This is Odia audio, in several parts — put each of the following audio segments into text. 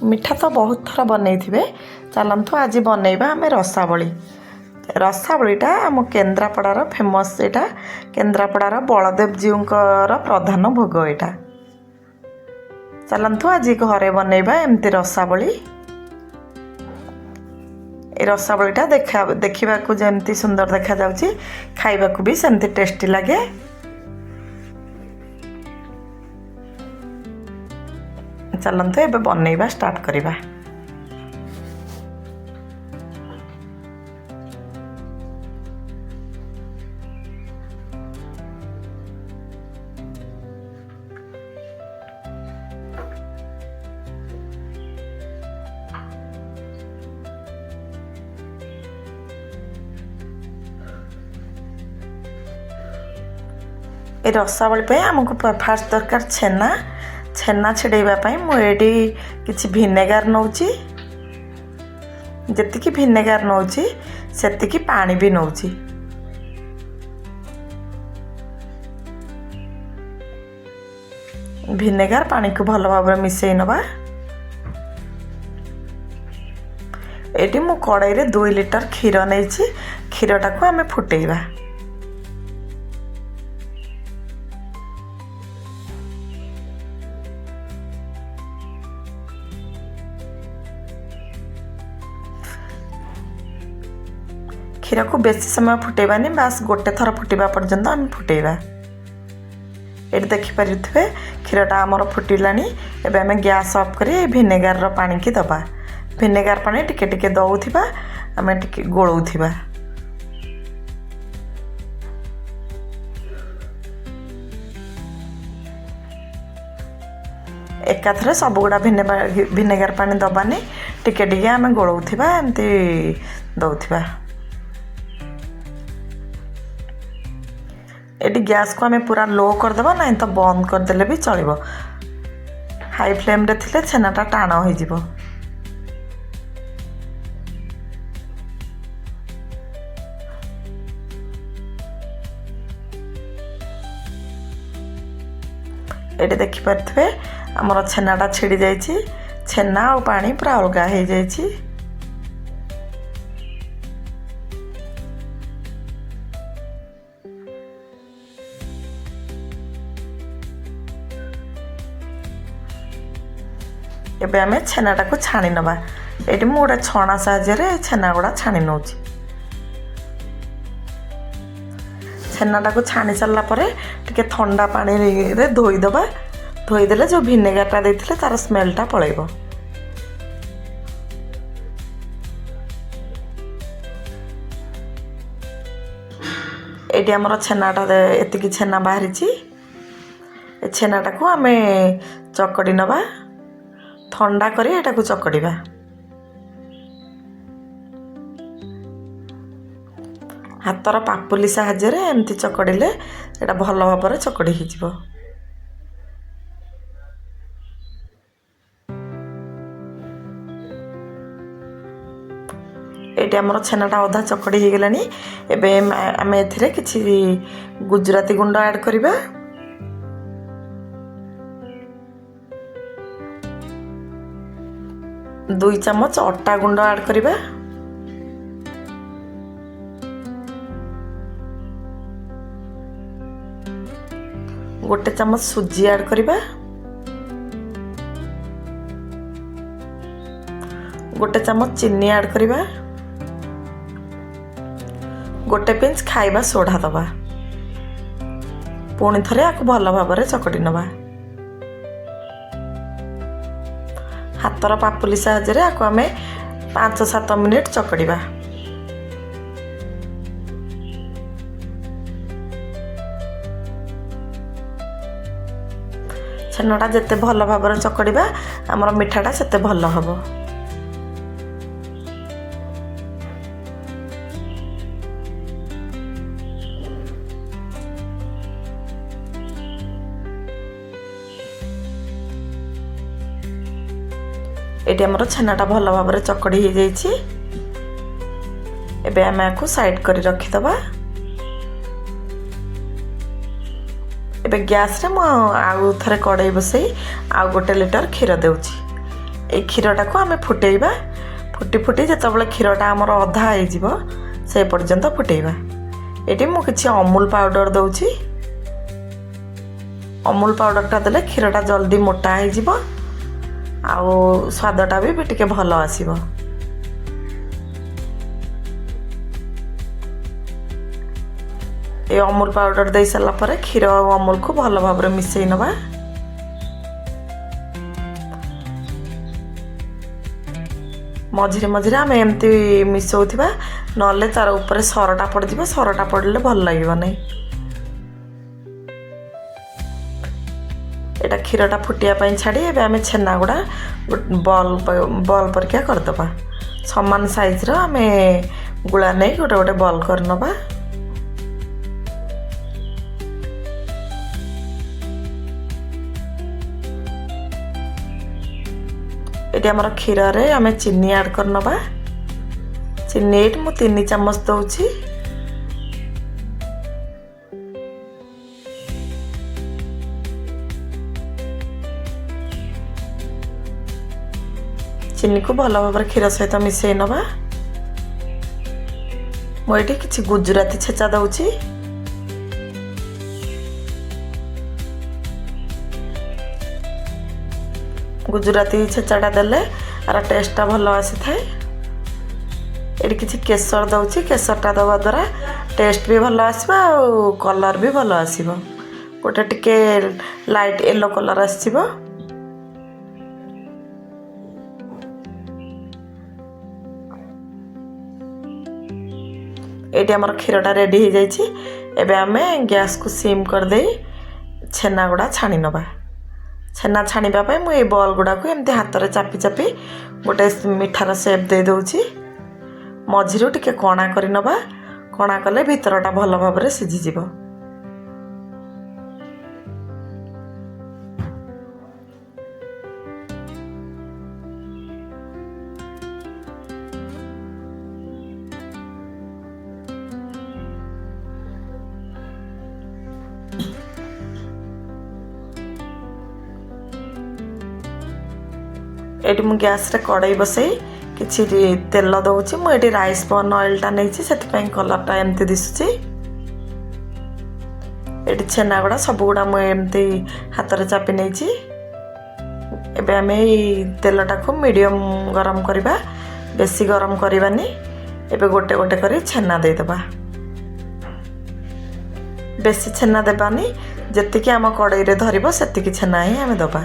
मिठा तो बहुत थर बनई चलतु आज बनइबा आम रसावली। रसावलीटा आम केन्द्रापड़ार फेमस यहाँ केन्द्रापड़ार बलदेव जीउंकर प्रधान भोग यहाँ। चलतु आज घरे बनइबा एमती रसावली। ए रसावलीटा देखा जमती सुंदर देखा जाउची खाइबाकू भी सेमती टेस्टी लगे। चलतु एबे बनइबा स्टार्ट करिबा। ए रसावली पे आमको फास्ट दरकार छेना। छेना छिड़ाइवाई मुझे किसी भिनेगार नौची। जी भिनेगार नौची सेतिकी पानी भी नौची। भिनेगार पानी को भल भाव मिसई नवा। एटी मु कड़ाई रे 2 लिटर क्षीर नहीं। क्षीरटा को आम फुटेइबा। क्षीर को बेसी समय फुटेबानी बास गोटे थर फुटा पर्यंत आम फुटेबा। ये देखिपारे क्षीरटा आमर फुटिलानी। एबे आम गैस ऑफ करी भिनेगार पानी की दबा। भिनेगार पानी टिके टिके दउथिबा आम टिके गोलौथिबा। एकाथरे सब गुड़ा भिनेगार पानी दबानी टिके टिके आम गोलौथिबा एमती दउथिबा। एटी गैस को आम पूरा लो करदेबा ना तो बंद करदेले भी चलिबो। हाई फ्लेम रे थिले छेनाटा टाण हो जिवो। एटी देखि पारथबे हमर छेनाटा छिड़ी जाइछि। छेना और पानी पूरा अलगा हो जाइछि। एबे आमे छेनाटा को छाणी नबा। एटी मु गोटे छणा साहाय्य छेना गुड़ा छाणी नौची। छेनाटा को छाणी सारा पर टिके ठंडा पानी रे धोईदबा। धोईदेले जो भिनेगारटा देइथिले तार स्मेलटा पळेइबो। एटी हमर छेनाटा एतिकी छेना बाहरिछि। ए छेनाटा को आमे चकड़ी नबा। ठंडा करी एटा को चकड़ीबा। हाथर पापुली साहाय्य एमती चकड़ीले एटा भल भाव चकड़ी हिजिबो। एटी हमर छेनाटा अधा चकड़ी ही गेलानी। एबे आमे एथिरे किछि गुजराती गुंड ऐड करिबा। दुई चम्मच अटा गुंड ऐड करिबा। गोटे चम्मच सुजी ऐड करिबा। गोटे चम्मच चीनी ऐड करिबा। गोटे पिंच खाइबा सोडा दबा। पुणी थरे आकु भल भाव चकड़ी नबा। हाथर पापुली साहाय्य आकु आमे 5-7 मिनिट चकड़ीबा। छेनाटा जेते भल भाव चकड़ीबा आमर मिठाटा सेते भल हबो। एटी हमर छेनाटा भल भाव चकड़ी हो जाइछि। एबे आमे आकु साइड करी रखी दबा। एबे गैस रे मु आउ थरे कड़ाई बसई आउ गोटे लिटर क्षीर देउछि। এই କ୍ଷୀରଟାକୁ ଆମେ ଫୁଟେଇବା। ଫୁଟି ଫୁଟି ଯେତେବେଳେ କ୍ଷୀରଟା ଆମର ଅଧା ହେଇଯିବ ସେ ପର୍ଯ୍ୟନ୍ତ ଫୁଟେଇବା। ଏଠି ମୁଁ କିଛି ଅମୁଲ ପାଉଡ଼ର ଦେଉଛି। ଅମୁଲ ପାଉଡ଼ରଟା ଦେଲେ କ୍ଷୀରଟା ଜଲ୍ଦି ମୋଟା ହେଇଯିବ ଆଉ ସ୍ୱାଦଟା ବି ଟିକେ ଭଲ ଆସିବ। ଏ ଅମୁଲ ପାଉଡ଼ର ଦେଇ ସାରିଲା ପରେ କ୍ଷୀର ଆଉ ଅମୁଲକୁ ଭଲ ଭାବରେ ମିଶାଇ ନେବା। ମଝିରେ ମଝିରେ ଆମେ ଏମିତି ମିଶାଉଥିବା, ନହେଲେ ତାର ଉପରେ ସରଟା ପଡ଼ିଯିବ। ସରଟା ପଡ଼ିଲେ ଭଲ ଲାଗିବ ନାହିଁ। ଏଇଟା କ୍ଷୀରଟା ଫୁଟିବା ପାଇଁ ଛାଡ଼ି ଏବେ ଆମେ ଛେନା ଗୁଡ଼ା ବଲ୍ ପରିକା କରିଦେବା। ସମାନ ସାଇଜ୍ର ଆମେ ଗୁଳା ନେଇ ଗୋଟେ ଗୋଟେ ବଲ୍ କରିନେବା। ଏଠି ଆମର କ୍ଷୀରରେ ଆମେ ଚିନି ଆଡ଼୍ କରିନେବା। ଚିନି ଏଇଠି ମୁଁ 3 ଚାମଚ ଦେଉଛି। ଚିନିକୁ ଭଲ ଭାବରେ କ୍ଷୀର ସହିତ ମିଶାଇ ନେବା। ମୁଁ ଏଠି କିଛି ଗୁଜୁରାତି ଛେଚା ଦେଉଛି। ଗୁଜୁରାତି ଛେଚାଟା ଦେଲେ ଆର ଟେଷ୍ଟଟା ଭଲ ଆସିଥାଏ। ଏଠି କିଛି କେଶର ଦେଉଛି। କେଶରଟା ଦେବା ଦ୍ୱାରା ଟେଷ୍ଟ ବି ଭଲ ଆସିବ ଆଉ କଲର୍ ବି ଭଲ ଆସିବ। ଗୋଟେ ଟିକେ ଲାଇଟ୍ ୟେଲୋ କଲର୍ ଆସିଯିବ। ଏଇଠି ଆମର କ୍ଷୀରଟା ରେଡ଼ି ହେଇଯାଇଛି। ଏବେ ଆମେ ଗ୍ୟାସ୍କୁ ସିମ୍ କରିଦେଇ ଛେନା ଗୁଡ଼ା ଛାଣି ନେବା। ଛେନା ଛାଣିବା ପାଇଁ ମୁଁ ଏଇ ବଲ୍ ଗୁଡ଼ାକୁ ଏମିତି ହାତରେ ଚାପି ଚାପି ଗୋଟେ ମିଠାର ସେପ୍ ଦେଇ ଦେଉଛି। ମଝିରୁ ଟିକେ କଣା କରି ନେବା। କଣା କଲେ ଭିତରଟା ଭଲ ଭାବରେ ସିଝିଯିବ। ଏଠି ମୁଁ ଗ୍ୟାସ୍ରେ କଡ଼େଇ ବସାଇ କିଛି ତେଲ ଦେଉଛି। ମୁଁ ଏଠି ରାଇସ୍ ବର୍ନ ଅଏଲ୍ଟା ନେଇଛି, ସେଥିପାଇଁ କଲର୍ଟା ଏମିତି ଦିଶୁଛି। ଏଠି ଛେନା ଗୁଡ଼ା ସବୁଗୁଡ଼ା ମୁଁ ଏମିତି ହାତରେ ଚାପି ନେଇଛି। ଏବେ ଆମେ ଏଇ ତେଲଟାକୁ ମିଡ଼ିୟମ୍ ଗରମ କରିବା, ବେଶୀ ଗରମ କରିବାନି। ଏବେ ଗୋଟେ ଗୋଟେ କରି ଛେନା ଦେଇଦେବା। ବେଶୀ ଛେନା ଦେବାନି, ଯେତିକି ଆମ କଡ଼େଇରେ ଧରିବ ସେତିକି ଛେନା ହିଁ ଆମେ ଦେବା।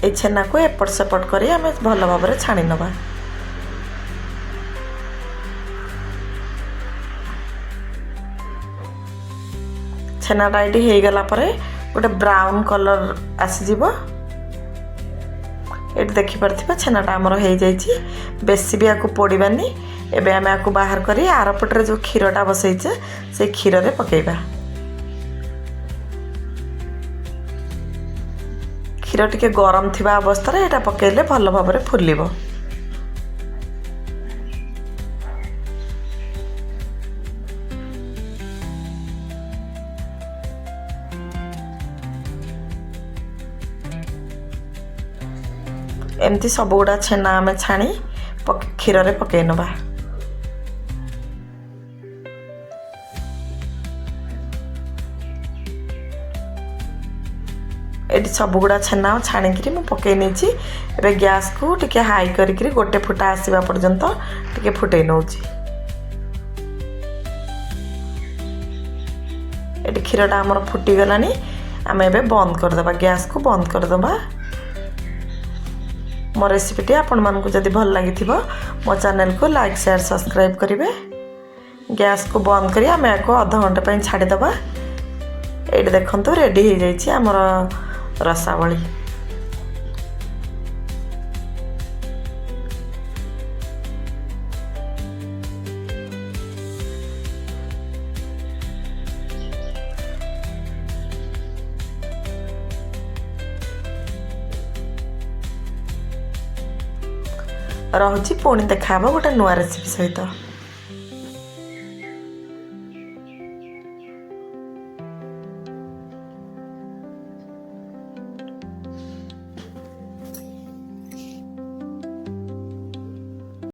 এই ଛେନାକୁ ଏପଟ ସେପଟ କରି ଆମେ ଭଲ ଭାବରେ ଛାଣି ନେବା। ଛେନାଟା ଏଠି ହେଇଗଲା ପରେ ଗୋଟେ ବ୍ରାଉନ୍ କଲର୍ ଆସିଯିବ। ଏଠି ଦେଖିପାରୁଥିବେ ଛେନାଟା ଆମର ହେଇଯାଇଛି। ବେଶୀ ବି ଆକୁ ପୋଡ଼ିବାନି। ଏବେ ଆମେ ଆକୁ ବାହାର କରି ଆର ପଟରେ ଯେଉଁ କ୍ଷୀରଟା ବସେଇଛେ ସେଇ କ୍ଷୀରରେ ପକେଇବା। କ୍ଷୀର ଟିକେ ଗରମ ଥିବା ଅବସ୍ଥାରେ ଏଇଟା ପକେଇଲେ ଭଲ ଭାବରେ ଫୁଲିବ। ଏମିତି ସବୁଗୁଡ଼ା ଛେନା ଆମେ ଛାଣି କ୍ଷୀରରେ ପକେଇ ନେବା। ଏଠି ସବୁଗୁଡ଼ା ଛେନା ଛାଣିକିରି ମୁଁ ପକେଇ ନେଇଛି। ଏବେ ଗ୍ୟାସ୍କୁ ଟିକେ ହାଇ କରିକିରି ଗୋଟେ ଫୁଟା ଆସିବା ପର୍ଯ୍ୟନ୍ତ ଟିକେ ଫୁଟେଇ ନେଉଛି। ଏଠି କ୍ଷୀରଟା ଆମର ଫୁଟିଗଲାଣି। ଆମେ ଏବେ ବନ୍ଦ କରିଦେବା, ଗ୍ୟାସ୍କୁ ବନ୍ଦ କରିଦେବା। ମୋ ରେସିପିଟି ଆପଣମାନଙ୍କୁ ଯଦି ଭଲ ଲାଗିଥିବ ମୋ ଚ୍ୟାନେଲକୁ ଲାଇକ୍ ସେୟାର ସବସ୍କ୍ରାଇବ୍ କରିବେ। ଗ୍ୟାସ୍କୁ ବନ୍ଦ କରି ଆମେ ଆକୁ ଅଧଘଣ୍ଟେ ପାଇଁ ଛାଡ଼ିଦେବା। ଏଇଠି ଦେଖନ୍ତୁ ରେଡ଼ି ହେଇଯାଇଛି ଆମର ରସାବଳୀ। ରହୁଛି। ପୁଣି ଦେଖାହେବ ଗୋଟେ ନୂଆ ରେସିପି ସହିତ।